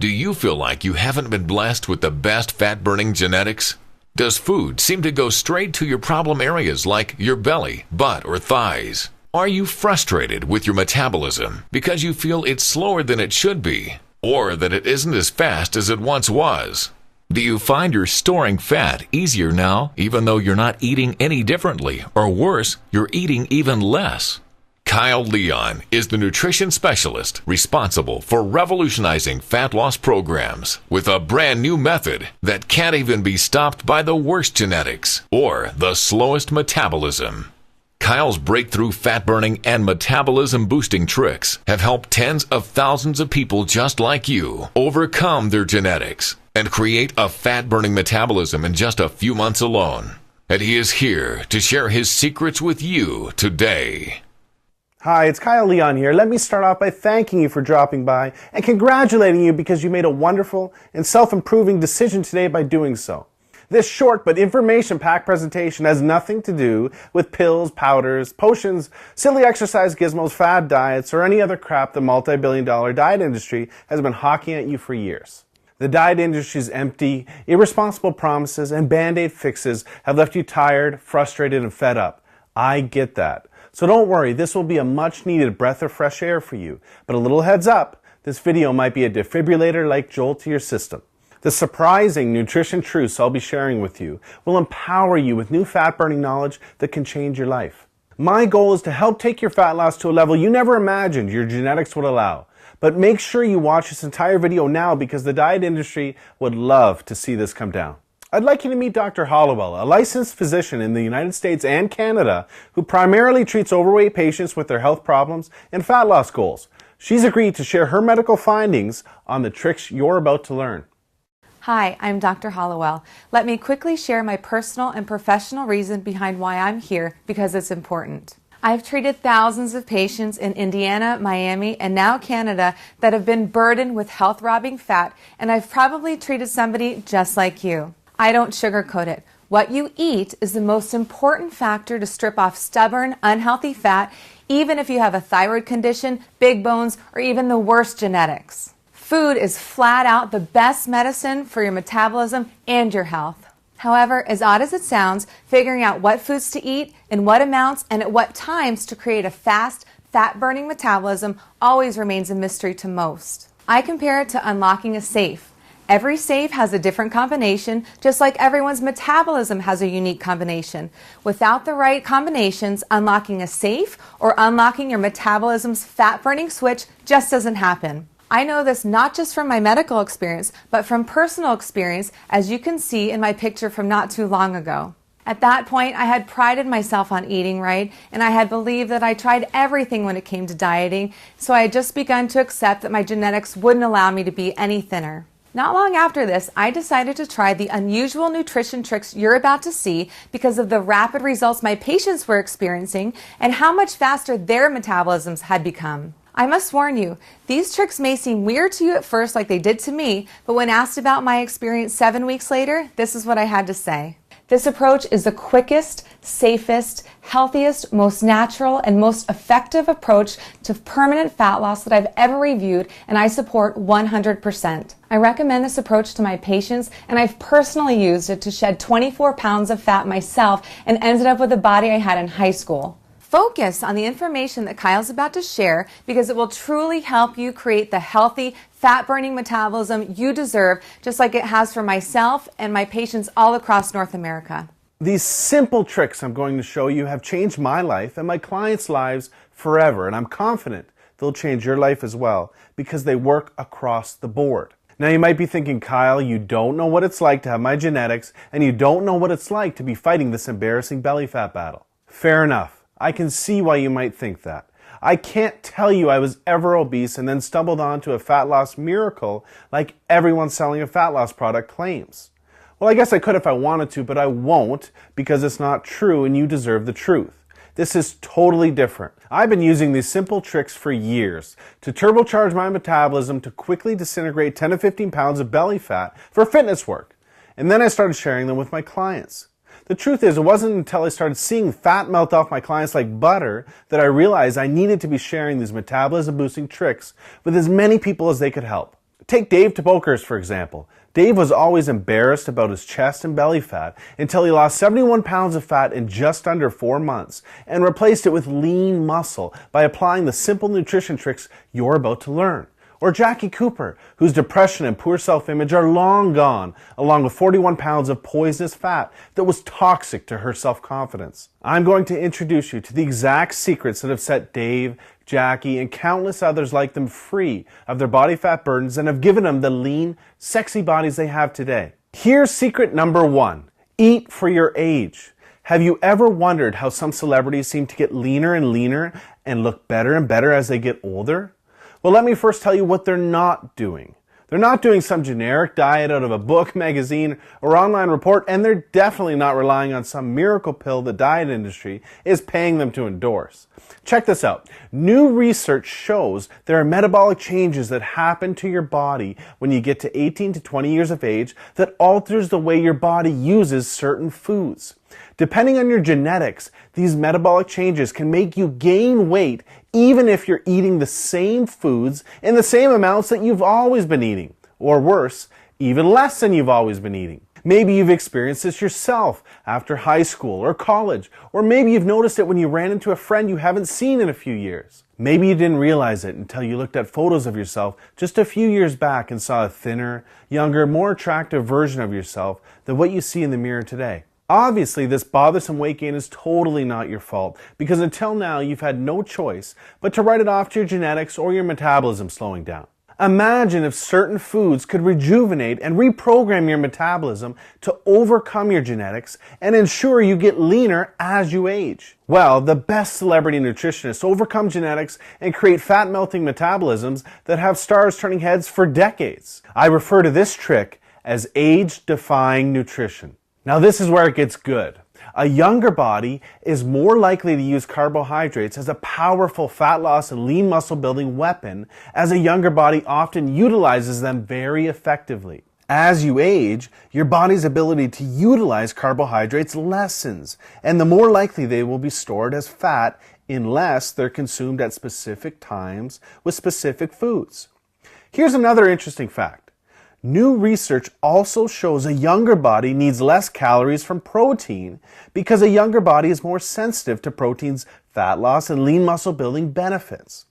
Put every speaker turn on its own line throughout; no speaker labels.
Do you feel like you haven't been blessed with the best fat-burning genetics? Does food seem to go straight to your problem areas like your belly, butt, or thighs? Are you frustrated with your metabolism because you feel it's slower than it should be, or that it isn't as fast as it once was? Do you find you're storing fat easier now, even though you're not eating any differently, or worse, you're eating even less? Kyle Leon is the nutrition specialist responsible for revolutionizing fat loss programs with a brand new method that can't even be stopped by the worst genetics or the slowest metabolism. Kyle's breakthrough fat-burning and metabolism-boosting tricks have helped tens of thousands of people just like you overcome their genetics and create a fat-burning metabolism in just a few months alone. And he is here to share his secrets with you today.
Hi, it's Kyle Leon here. Let me start off by thanking you for dropping by and congratulating you because you made a wonderful and self-improving decision today by doing so. This short but information-packed presentation has nothing to do with pills, powders, potions, silly exercise gizmos, fad diets, or any other crap the multi-billion-dollar diet industry has been hawking at you for years. The diet industry's empty, irresponsible promises and band-aid fixes have left you tired, frustrated, and fed up. I get that. So don't worry, this will be a much-needed breath of fresh air for you. But a little heads up, this video might be a defibrillator-like jolt to your system. The surprising nutrition truths I'll be sharing with you will empower you with new fat-burning knowledge that can change your life. My goal is to help take your fat loss to a level you never imagined your genetics would allow. But make sure you watch this entire video now because the diet industry would love to see this come down. I'd like you to meet Dr. Hollowell, a licensed physician in the United States and Canada who primarily treats overweight patients with their health problems and fat loss goals. She's agreed to share her medical findings on the tricks you're about to learn.
Hi, I'm Dr. Hollowell. Let me quickly share my personal and professional reason behind why I'm here because it's important. I've treated thousands of patients in Indiana, Miami, and now Canada that have been burdened with health-robbing fat, and I've probably treated somebody just like you. I don't sugarcoat it. What you eat is the most important factor to strip off stubborn, unhealthy fat, even if you have a thyroid condition, big bones, or even the worst genetics. Food is flat out the best medicine for your metabolism and your health. However, as odd as it sounds, figuring out what foods to eat, in what amounts, and at what times to create a fast, fat-burning metabolism always remains a mystery to most. I compare it to unlocking a safe. Every safe has a different combination, just like everyone's metabolism has a unique combination. Without the right combinations, unlocking a safe or unlocking your metabolism's fat-burning switch just doesn't happen. I know this not just from my medical experience, but from personal experience, as you can see in my picture from not too long ago. At that point, I had prided myself on eating right, and I had believed that I tried everything when it came to dieting, so I had just begun to accept that my genetics wouldn't allow me to be any thinner. Not long after this, I decided to try the unusual nutrition tricks you're about to see because of the rapid results my patients were experiencing and how much faster their metabolisms had become. I must warn you, these tricks may seem weird to you at first like they did to me, but when asked about my experience 7 weeks later, this is what I had to say. This approach is the quickest, safest, healthiest, most natural, and most effective approach to permanent fat loss that I've ever reviewed, and I support 100%. I recommend this approach to my patients, and I've personally used it to shed 24 pounds of fat myself and ended up with the body I had in high school. Focus on the information that Kyle's about to share because it will truly help you create the healthy, fat-burning metabolism you deserve, just like it has for myself and my patients all across North America.
These simple tricks I'm going to show you have changed my life and my clients' lives forever, and I'm confident they'll change your life as well because they work across the board. Now you might be thinking, Kyle, you don't know what it's like to have my genetics and you don't know what it's like to be fighting this embarrassing belly fat battle. Fair enough. I can see why you might think that. I can't tell you I was ever obese and then stumbled onto a fat loss miracle like everyone selling a fat loss product claims. Well, I guess I could if I wanted to, but I won't because it's not true and you deserve the truth. This is totally different. I've been using these simple tricks for years to turbocharge my metabolism to quickly disintegrate 10 to 15 pounds of belly fat for fitness work. And then I started sharing them with my clients. The truth is, it wasn't until I started seeing fat melt off my clients like butter that I realized I needed to be sharing these metabolism-boosting tricks with as many people as they could help. Take Dave Tobokers, for example. Dave was always embarrassed about his chest and belly fat until he lost 71 pounds of fat in just under 4 months and replaced it with lean muscle by applying the simple nutrition tricks you're about to learn. Or Jackie Cooper, whose depression and poor self-image are long gone, along with 41 pounds of poisonous fat that was toxic to her self-confidence. I'm going to introduce you to the exact secrets that have set Dave, Jackie, and countless others like them free of their body fat burdens and have given them the lean, sexy bodies they have today. Here's secret number 1. Eat for your age. Have you ever wondered how some celebrities seem to get leaner and leaner and look better and better as they get older? Well, let me first tell you what they're not doing. They're not doing some generic diet out of a book, magazine, or online report, and they're definitely not relying on some miracle pill the diet industry is paying them to endorse. Check this out. New research shows there are metabolic changes that happen to your body when you get to 18 to 20 years of age that alters the way your body uses certain foods. Depending on your genetics, these metabolic changes can make you gain weight even if you're eating the same foods in the same amounts that you've always been eating. Or worse, even less than you've always been eating. Maybe you've experienced this yourself after high school or college, or maybe you've noticed it when you ran into a friend you haven't seen in a few years. Maybe you didn't realize it until you looked at photos of yourself just a few years back and saw a thinner, younger, more attractive version of yourself than what you see in the mirror today. Obviously, this bothersome weight gain is totally not your fault, because until now you've had no choice but to write it off to your genetics or your metabolism slowing down. Imagine if certain foods could rejuvenate and reprogram your metabolism to overcome your genetics and ensure you get leaner as you age. Well, the best celebrity nutritionists overcome genetics and create fat-melting metabolisms that have stars turning heads for decades. I refer to this trick as age-defying nutrition. Now this is where it gets good. A younger body is more likely to use carbohydrates as a powerful fat loss and lean muscle building weapon, as a younger body often utilizes them very effectively. As you age, your body's ability to utilize carbohydrates lessens, and the more likely they will be stored as fat unless they're consumed at specific times with specific foods. Here's another interesting fact. New research also shows a younger body needs less calories from protein because a younger body is more sensitive to protein's fat loss and lean muscle building benefits.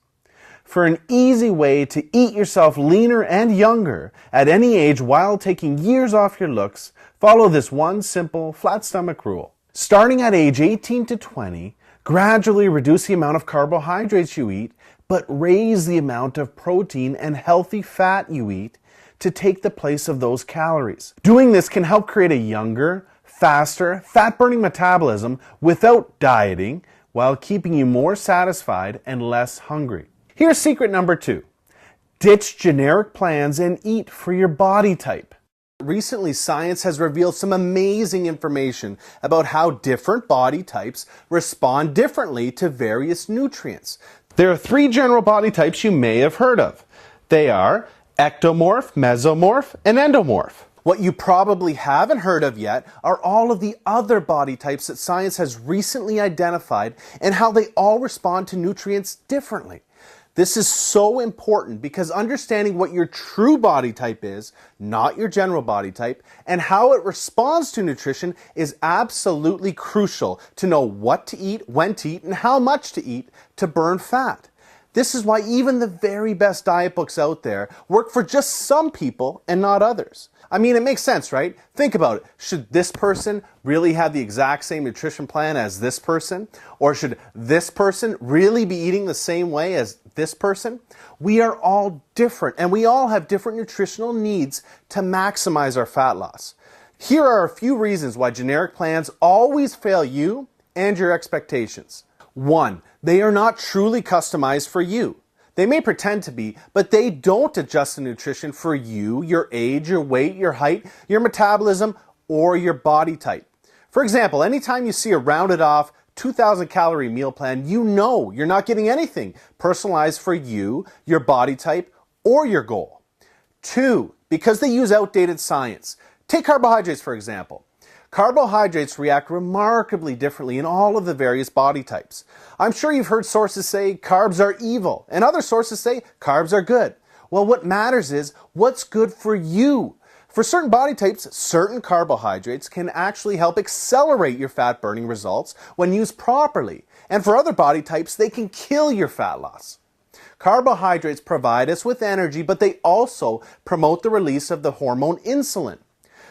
For an easy way to eat yourself leaner and younger at any age while taking years off your looks, follow this one simple flat stomach rule. Starting at age 18 to 20, gradually reduce the amount of carbohydrates you eat, but raise the amount of protein and healthy fat you eat to take the place of those calories. Doing this can help create a younger, faster, fat-burning metabolism without dieting, while keeping you more satisfied and less hungry. Here's secret number 2. Ditch generic plans and eat for your body type. Recently, science has revealed some amazing information about how different body types respond differently to various nutrients. There are 3 general body types you may have heard of. They are ectomorph, mesomorph, and endomorph. What you probably haven't heard of yet are all of the other body types that science has recently identified and how they all respond to nutrients differently. This is so important because understanding what your true body type is, not your general body type, and how it responds to nutrition is absolutely crucial to know what to eat, when to eat, and how much to eat to burn fat. This is why even the very best diet books out there work for just some people and not others. I mean, it makes sense, right? Think about it. Should this person really have the exact same nutrition plan as this person? Or should this person really be eating the same way as this person? We are all different, and we all have different nutritional needs to maximize our fat loss. Here are a few reasons why generic plans always fail you and your expectations. 1. They are not truly customized for you. They may pretend to be, but they don't adjust the nutrition for you, your age, your weight, your height, your metabolism, or your body type. For example, anytime you see a rounded off 2,000 calorie meal plan, you know you're not getting anything personalized for you, your body type, or your goal. 2. Because they use outdated science. Take carbohydrates, for example. Carbohydrates react remarkably differently in all of the various body types. I'm sure you've heard sources say carbs are evil, and other sources say carbs are good. Well, what matters is what's good for you. For certain body types, certain carbohydrates can actually help accelerate your fat burning results when used properly. And for other body types, they can kill your fat loss. Carbohydrates provide us with energy, but they also promote the release of the hormone insulin.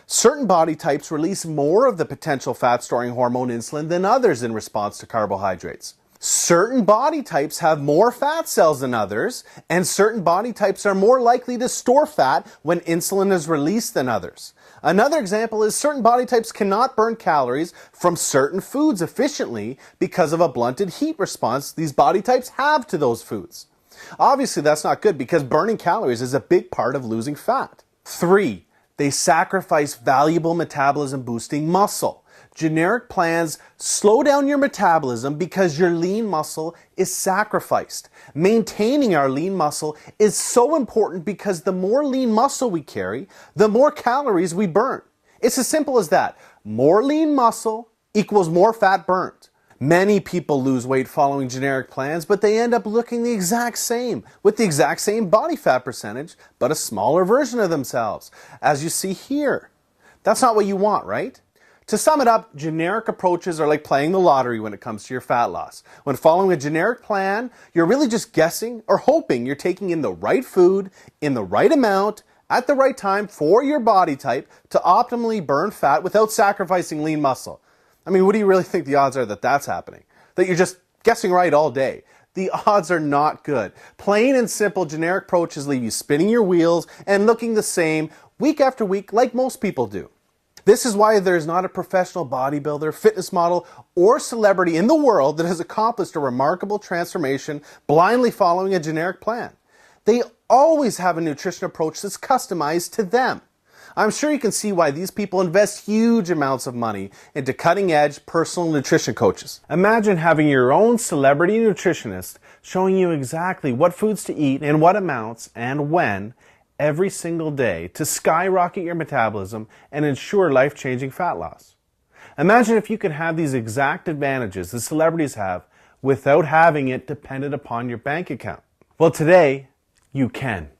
Certain body types release more of the potential fat-storing hormone insulin than others in response to carbohydrates. Certain body types have more fat cells than others, and certain body types are more likely to store fat when insulin is released than others. Another example is certain body types cannot burn calories from certain foods efficiently because of a blunted heat response these body types have to those foods. Obviously, that's not good because burning calories is a big part of losing fat. 3. They sacrifice valuable metabolism-boosting muscle. Generic plans slow down your metabolism because your lean muscle is sacrificed. Maintaining our lean muscle is so important because the more lean muscle we carry, the more calories we burn. It's as simple as that. More lean muscle equals more fat burnt. Many people lose weight following generic plans, but they end up looking the exact same, with the exact same body fat percentage, but a smaller version of themselves, as you see here. That's not what you want, right? To sum it up, generic approaches are like playing the lottery when it comes to your fat loss. When following a generic plan, you're really just guessing or hoping you're taking in the right food, in the right amount, at the right time for your body type to optimally burn fat without sacrificing lean muscle. I mean, what do you really think the odds are that that's happening? That you're just guessing right all day? The odds are not good. Plain and simple generic approaches leave you spinning your wheels and looking the same week after week like most people do. This is why there's not a professional bodybuilder, fitness model, or celebrity in the world that has accomplished a remarkable transformation blindly following a generic plan. They always have a nutrition approach that's customized to them. I'm sure you can see why these people invest huge amounts of money into cutting-edge personal nutrition coaches. Imagine having your own celebrity nutritionist showing you exactly what foods to eat in what amounts and when every single day to skyrocket your metabolism and ensure life-changing fat loss. Imagine if you could have these exact advantages the celebrities have without having it dependent upon your bank account. Well, today, you can.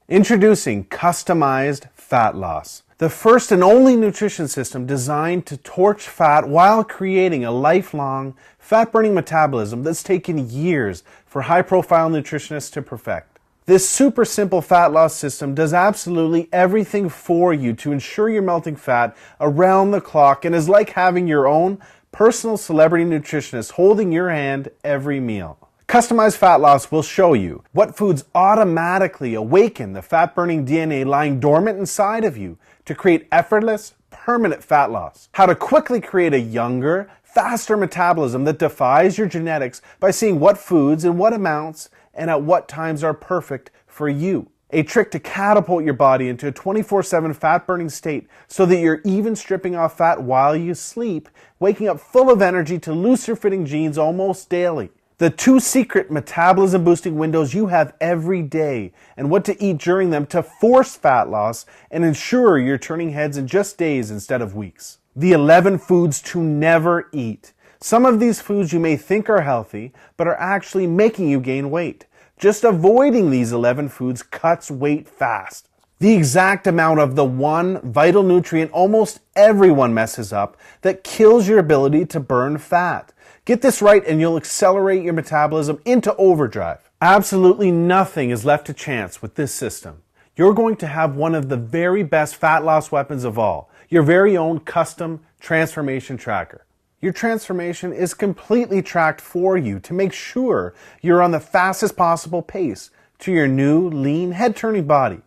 Introducing Customized Fat Loss, the first and only nutrition system designed to torch fat while creating a lifelong fat-burning metabolism that's taken years for high-profile nutritionists to perfect. This super simple fat loss system does absolutely everything for you to ensure you're melting fat around the clock and is like having your own personal celebrity nutritionist holding your hand every meal. Customized Fat Loss will show you what foods automatically awaken the fat-burning DNA lying dormant inside of you to create effortless, permanent fat loss. How to quickly create a younger, faster metabolism that defies your genetics by seeing what foods and what amounts and at what times are perfect for you. A trick to catapult your body into a 24/7 fat-burning state so that you're even stripping off fat while you sleep, waking up full of energy to looser-fitting jeans almost daily. The 2 secret metabolism-boosting windows you have every day and what to eat during them to force fat loss and ensure you're turning heads in just days instead of weeks. The 11 foods to never eat. Some of these foods you may think are healthy, but are actually making you gain weight. Just avoiding these 11 foods cuts weight fast. The exact amount of the one vital nutrient almost everyone messes up that kills your ability to burn fat. Get this right and you'll accelerate your metabolism into overdrive. Absolutely nothing is left to chance with this system. You're going to have one of the very best fat loss weapons of all, your very own custom transformation tracker. Your transformation is completely tracked for you to make sure you're on the fastest possible pace to your new, lean, head-turning body.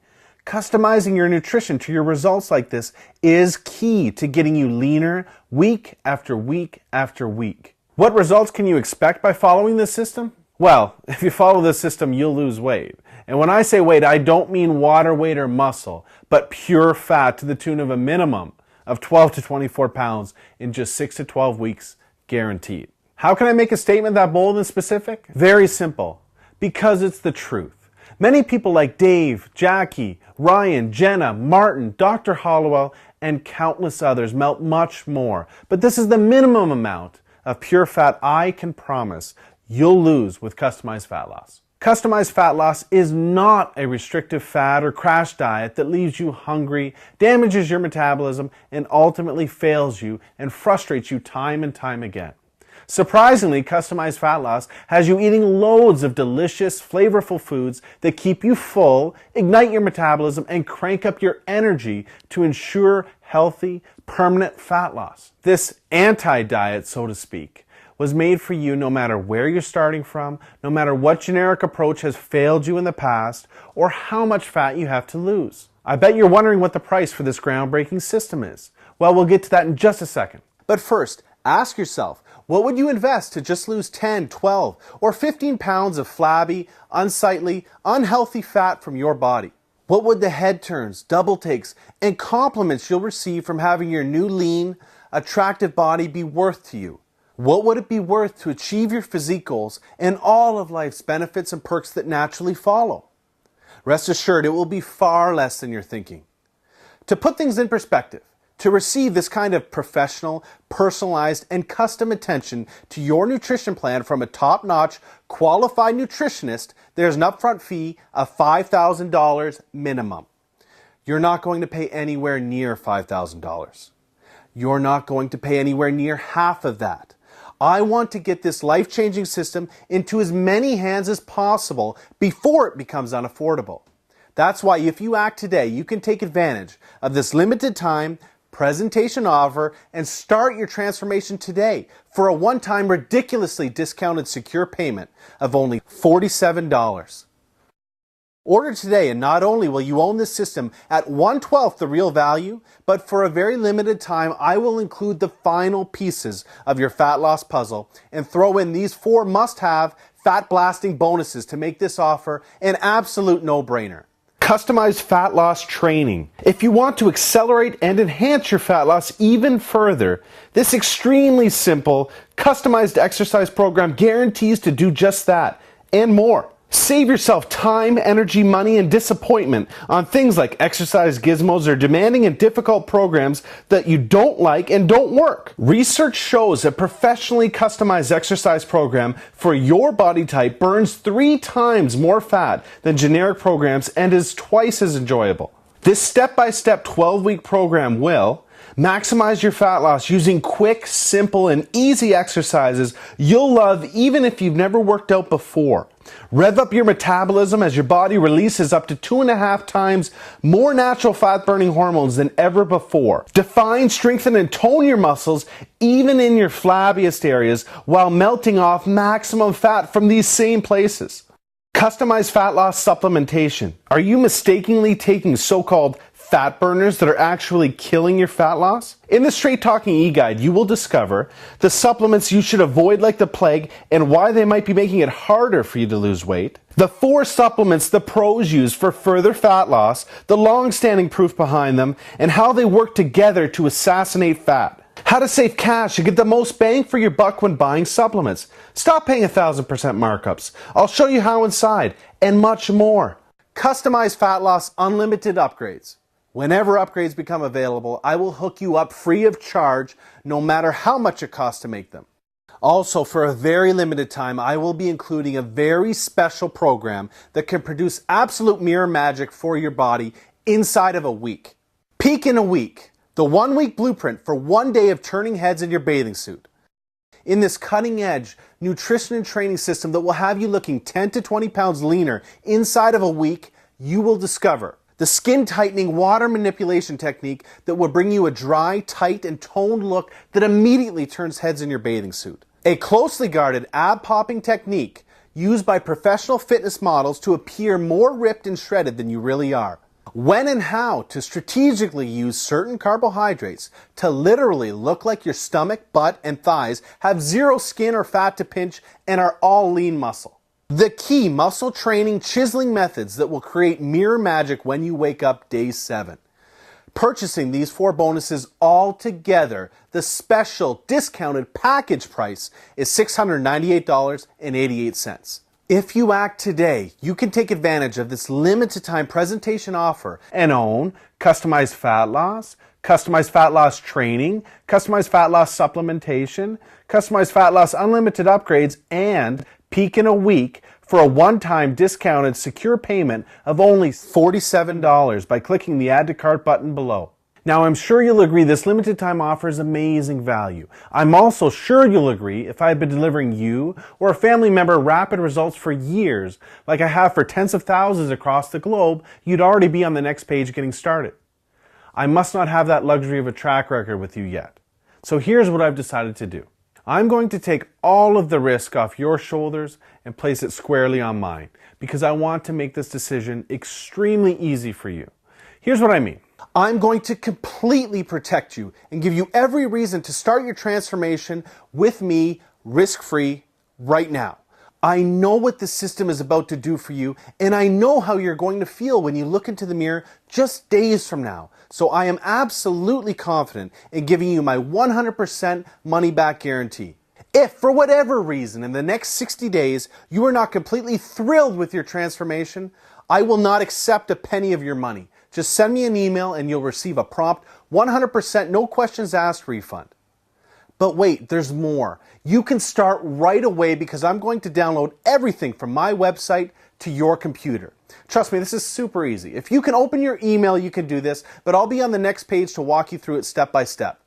Customizing your nutrition to your results like this is key to getting you leaner week after week after week. What results can you expect by following this system? Well, if you follow this system, you'll lose weight. And when I say weight, I don't mean water weight or muscle, but pure fat to the tune of a minimum of 12 to 24 pounds in just 6 to 12 weeks, guaranteed. How can I make a statement that bold and specific? Very simple. Because it's the truth. Many people like Dave, Jackie, Ryan, Jenna, Martin, Dr. Hollowell, and countless others melt much more. But this is the minimum amount of pure fat I can promise you'll lose with customized fat loss. Customized fat loss is not a restrictive fad or crash diet that leaves you hungry, damages your metabolism, and ultimately fails you and frustrates you time and time again. Surprisingly, customized fat loss has you eating loads of delicious, flavorful foods that keep you full, ignite your metabolism, and crank up your energy to ensure healthy, permanent fat loss. This anti-diet, so to speak, was made for you no matter where you're starting from, no matter what generic approach has failed you in the past, or how much fat you have to lose. I bet you're wondering what the price for this groundbreaking system is. Well, we'll get to that in just a second. But first, ask yourself, what would you invest to just lose 10, 12, or 15 pounds of flabby, unsightly, unhealthy fat from your body? What would the head turns, double takes, and compliments you'll receive from having your new lean, attractive body be worth to you? What would it be worth to achieve your physique goals and all of life's benefits and perks that naturally follow? Rest assured, it will be far less than you're thinking. To put things in perspective, to receive this kind of professional, personalized, and custom attention to your nutrition plan from a top-notch, qualified nutritionist, there's an upfront fee of $5,000 minimum. You're not going to pay anywhere near $5,000. You're not going to pay anywhere near half of that. I want to get this life-changing system into as many hands as possible before it becomes unaffordable. That's why if you act today, you can take advantage of this limited time presentation offer and start your transformation today for a one-time ridiculously discounted secure payment of only $47. Order today, and not only will you own this system at 1/12 the real value, but for a very limited time, I will include the final pieces of your fat loss puzzle and throw in these 4 must-have fat-blasting bonuses to make this offer an absolute no-brainer. Customized fat loss training. If you want to accelerate and enhance your fat loss even further, this extremely simple, customized exercise program guarantees to do just that and more. Save yourself time, energy, money, and disappointment on things like exercise gizmos or demanding and difficult programs that you don't like and don't work. Research shows a professionally customized exercise program for your body type burns 3 times more fat than generic programs and is twice as enjoyable. This step-by-step 12-week program will maximize your fat loss using quick, simple, and easy exercises you'll love even if you've never worked out before. Rev up your metabolism as your body releases up to 2.5 times more natural fat-burning hormones than ever before. Define, strengthen, and tone your muscles even in your flabbiest areas while melting off maximum fat from these same places. Customized fat loss supplementation. Are you mistakenly taking so-called fat burners that are actually killing your fat loss? In the Straight Talking e-guide, you will discover the supplements you should avoid like the plague and why they might be making it harder for you to lose weight, the 4 supplements the pros use for further fat loss, the long-standing proof behind them, and how they work together to assassinate fat. How to save cash and get the most bang for your buck when buying supplements. Stop paying 1,000% markups. I'll show you how inside, and much more. Customized fat loss unlimited upgrades. Whenever upgrades become available, I will hook you up free of charge, no matter how much it costs to make them. Also, for a very limited time, I will be including a very special program that can produce absolute mirror magic for your body inside of a week. Peak in a Week, the 1-week blueprint for 1 day of turning heads in your bathing suit. In this cutting-edge nutrition and training system that will have you looking 10 to 20 pounds leaner inside of a week, you will discover the skin-tightening water manipulation technique that will bring you a dry, tight, and toned look that immediately turns heads in your bathing suit. A closely guarded ab-popping technique used by professional fitness models to appear more ripped and shredded than you really are. When and how to strategically use certain carbohydrates to literally look like your stomach, butt, and thighs have zero skin or fat to pinch and are all lean muscle. The key muscle training chiseling methods that will create mirror magic when you wake up day 7. Purchasing these 4 bonuses all together, the special discounted package price is $698.88. If you act today, you can take advantage of this limited time presentation offer and own customized fat loss training, customized fat loss supplementation, customized fat loss unlimited upgrades, and Peak in a Week for a one-time discounted secure payment of only $47 by clicking the Add to Cart button below. Now, I'm sure you'll agree this limited time offer is amazing value. I'm also sure you'll agree if I had been delivering you or a family member rapid results for years, like I have for tens of thousands across the globe, you'd already be on the next page getting started. I must not have that luxury of a track record with you yet. So here's what I've decided to do. I'm going to take all of the risk off your shoulders and place it squarely on mine, because I want to make this decision extremely easy for you. Here's what I mean. I'm going to completely protect you and give you every reason to start your transformation with me, risk-free, right now. I know what the system is about to do for you, and I know how you're going to feel when you look into the mirror just days from now. So I am absolutely confident in giving you my 100% money-back guarantee. If, for whatever reason, in the next 60 days, you are not completely thrilled with your transformation, I will not accept a penny of your money. Just send me an email and you'll receive a prompt 100% no questions asked refund. But wait, there's more. You can start right away because I'm going to download everything from my website to your computer. Trust me, this is super easy. If you can open your email, you can do this, but I'll be on the next page to walk you through it step by step.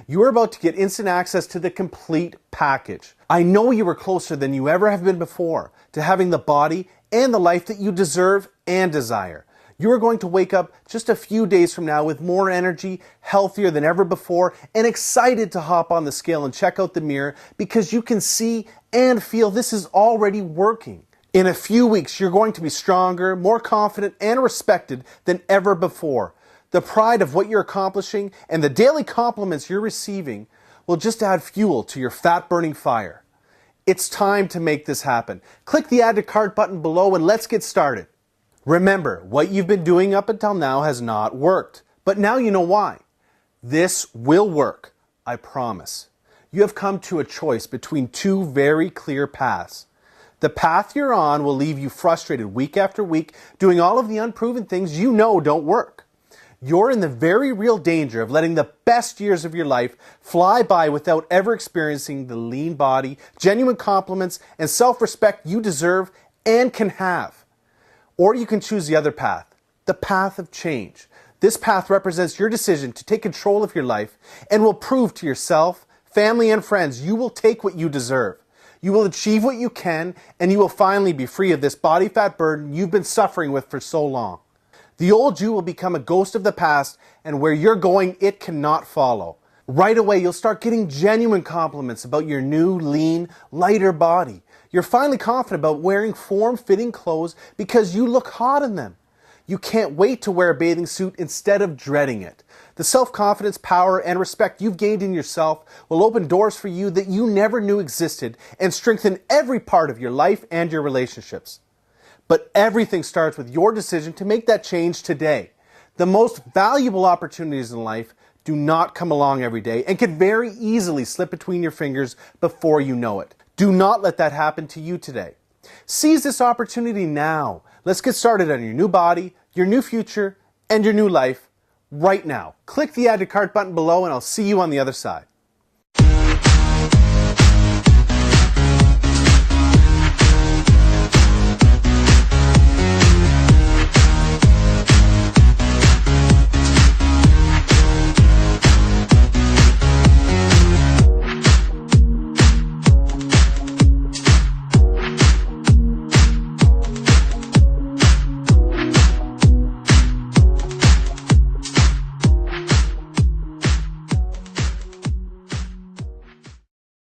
You are about to get instant access to the complete package. I know you are closer than you ever have been before to having the body and the life that you deserve and desire. You are going to wake up just a few days from now with more energy, healthier than ever before, and excited to hop on the scale and check out the mirror because you can see and feel this is already working. In a few weeks, you're going to be stronger, more confident, and respected than ever before. The pride of what you're accomplishing and the daily compliments you're receiving will just add fuel to your fat-burning fire. It's time to make this happen. Click the Add to Cart button below and let's get started. Remember, what you've been doing up until now has not worked, but now you know why. This will work, I promise. You have come to a choice between two very clear paths. The path you're on will leave you frustrated week after week, doing all of the unproven things you know don't work. You're in the very real danger of letting the best years of your life fly by without ever experiencing the lean body, genuine compliments, and self-respect you deserve and can have. Or you can choose the other path, the path of change. This path represents your decision to take control of your life and will prove to yourself, family, and friends you will take what you deserve. You will achieve what you can, and you will finally be free of this body fat burden you've been suffering with for so long. The old you will become a ghost of the past, and where you're going, it cannot follow. Right away, you'll start getting genuine compliments about your new, lean, lighter body. You're finally confident about wearing form-fitting clothes because you look hot in them. You can't wait to wear a bathing suit instead of dreading it. The self-confidence, power, and respect you've gained in yourself will open doors for you that you never knew existed and strengthen every part of your life and your relationships. But everything starts with your decision to make that change today. The most valuable opportunities in life do not come along every day and can very easily slip between your fingers before you know it. Do not let that happen to you today. Seize this opportunity now. Let's get started on your new body, your new future, and your new life right now. Click the Add to Cart button below and I'll see you on the other side.